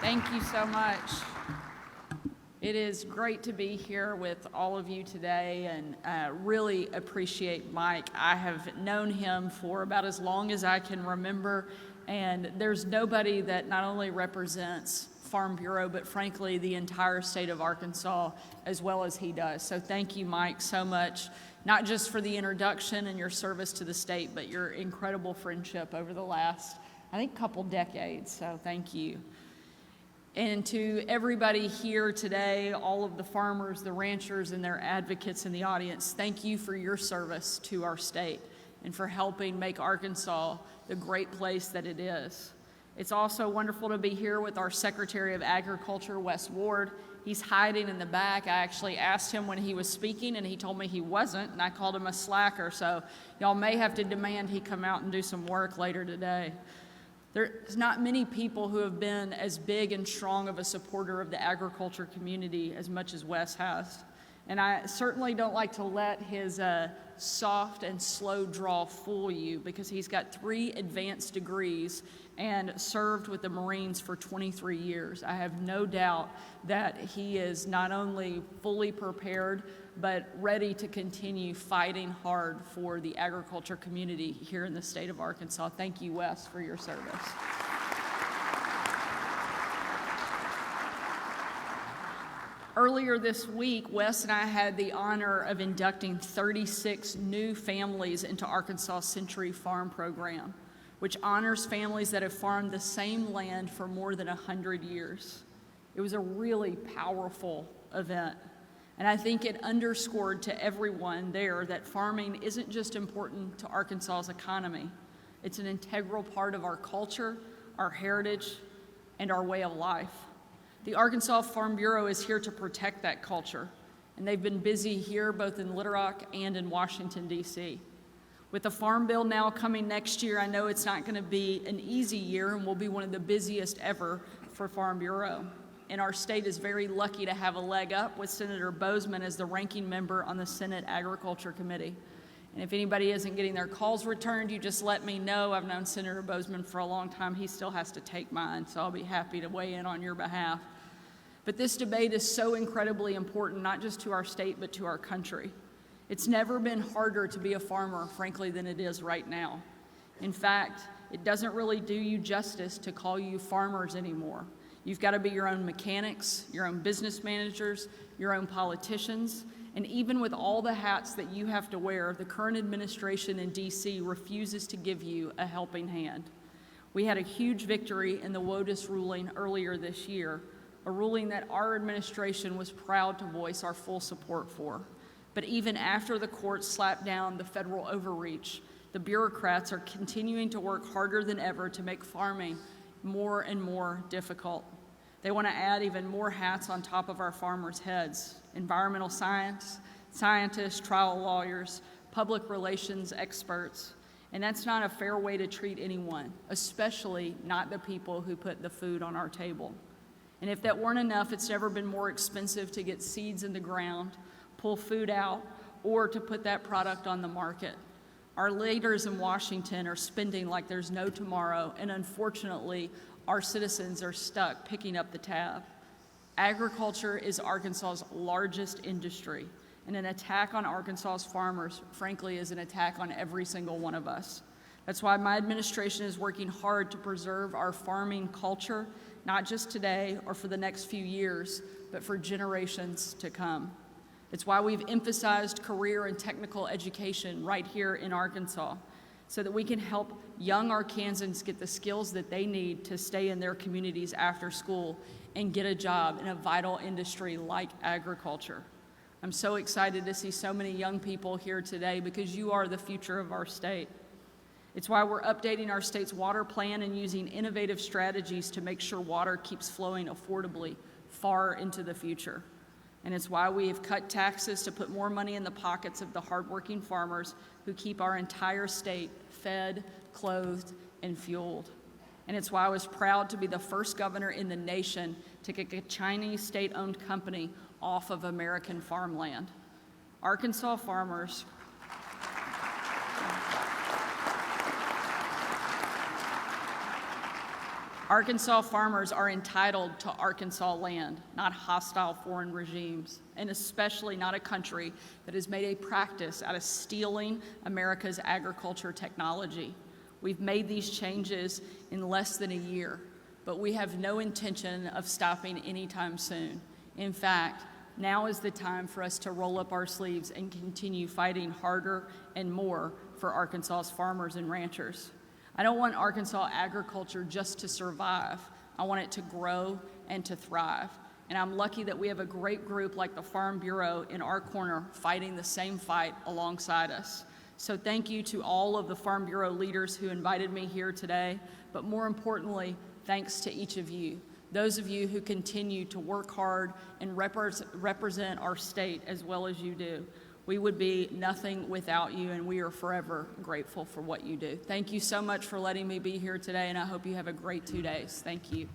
Thank you so much. It is great to be here with all of you today, and really appreciate Mike. I have known him for about as long as I can remember, and there's nobody that not only represents Farm Bureau, but frankly the entire state of Arkansas as well as he does. So thank you, Mike, so much, not just for the introduction and your service to the state, but your incredible friendship over the last, I think, couple decades. So thank you. And to everybody here today, all of the farmers, the ranchers, and their advocates in the audience, thank you for your service to our state and for helping make Arkansas the great place that it is. It's also wonderful to be here with our Secretary of Agriculture, Wes Ward. He's hiding in the back. I actually asked him when he was speaking, and he told me he wasn't, and I called him a slacker. So y'all may have to demand he come out and do some work later today. There's not many people who have been as big and strong of a supporter of the agriculture community as much as Wes has. And I certainly don't like to let his soft and slow draw fool you, because he's got 3 advanced degrees and served with the Marines for 23 years. I have no doubt that he is not only fully prepared, but ready to continue fighting hard for the agriculture community here in the state of Arkansas. Thank you, Wes, for your service. Earlier this week, Wes and I had the honor of inducting 36 new families into Arkansas Century Farm Program, which honors families that have farmed the same land for more than 100 years. It was a really powerful event. And I think it underscored to everyone there that farming isn't just important to Arkansas's economy. It's an integral part of our culture, our heritage, and our way of life. The Arkansas Farm Bureau is here to protect that culture, and they've been busy here both in Little Rock and in Washington, D.C. With the Farm Bill now coming next year, I know it's not going to be an easy year, and will be one of the busiest ever for Farm Bureau. And our state is very lucky to have a leg up with Senator Bozeman as the ranking member on the Senate Agriculture Committee. And if anybody isn't getting their calls returned, you just let me know. I've known Senator Bozeman for a long time. He still has to take mine, so I'll be happy to weigh in on your behalf. But this debate is so incredibly important, not just to our state, but to our country. It's never been harder to be a farmer, frankly, than it is right now. In fact, it doesn't really do you justice to call you farmers anymore. You've got to be your own mechanics, your own business managers, your own politicians, and even with all the hats that you have to wear, the current administration in D.C. refuses to give you a helping hand. We had a huge victory in the WOTUS ruling earlier this year, a ruling that our administration was proud to voice our full support for. But even after the courts slapped down the federal overreach, the bureaucrats are continuing to work harder than ever to make farming more and more difficult. They want to add even more hats on top of our farmers' heads: environmental scientists, trial lawyers, public relations experts. And that's not a fair way to treat anyone, especially not the people who put the food on our table. And if that weren't enough, it's never been more expensive to get seeds in the ground, pull food out, or to put that product on the market. Our leaders in Washington are spending like there's no tomorrow, and unfortunately, our citizens are stuck picking up the tab. Agriculture is Arkansas's largest industry, and an attack on Arkansas's farmers, frankly, is an attack on every single one of us. That's why my administration is working hard to preserve our farming culture, not just today or for the next few years, but for generations to come. It's why we've emphasized career and technical education right here in Arkansas, so that we can help young Arkansans get the skills that they need to stay in their communities after school and get a job in a vital industry like agriculture. I'm so excited to see so many young people here today, because you are the future of our state. It's why we're updating our state's water plan and using innovative strategies to make sure water keeps flowing affordably far into the future. And it's why we have cut taxes to put more money in the pockets of the hardworking farmers who keep our entire state fed, clothed, and fueled. And it's why I was proud to be the first governor in the nation to kick a Chinese state-owned company off of American farmland. Arkansas farmers Arkansas farmers are entitled to Arkansas land, not hostile foreign regimes, and especially not a country that has made a practice out of stealing America's agriculture technology. We've made these changes in less than a year, but we have no intention of stopping anytime soon. In fact, now is the time for us to roll up our sleeves and continue fighting harder and more for Arkansas's farmers and ranchers. I don't want Arkansas agriculture just to survive. I want it to grow and to thrive. And I'm lucky that we have a great group like the Farm Bureau in our corner fighting the same fight alongside us. So thank you to all of the Farm Bureau leaders who invited me here today, but more importantly, thanks to each of you, those of you who continue to work hard and represent our state as well as you do. We would be nothing without you, and we are forever grateful for what you do. Thank you so much for letting me be here today, and I hope you have a great 2 days. Thank you.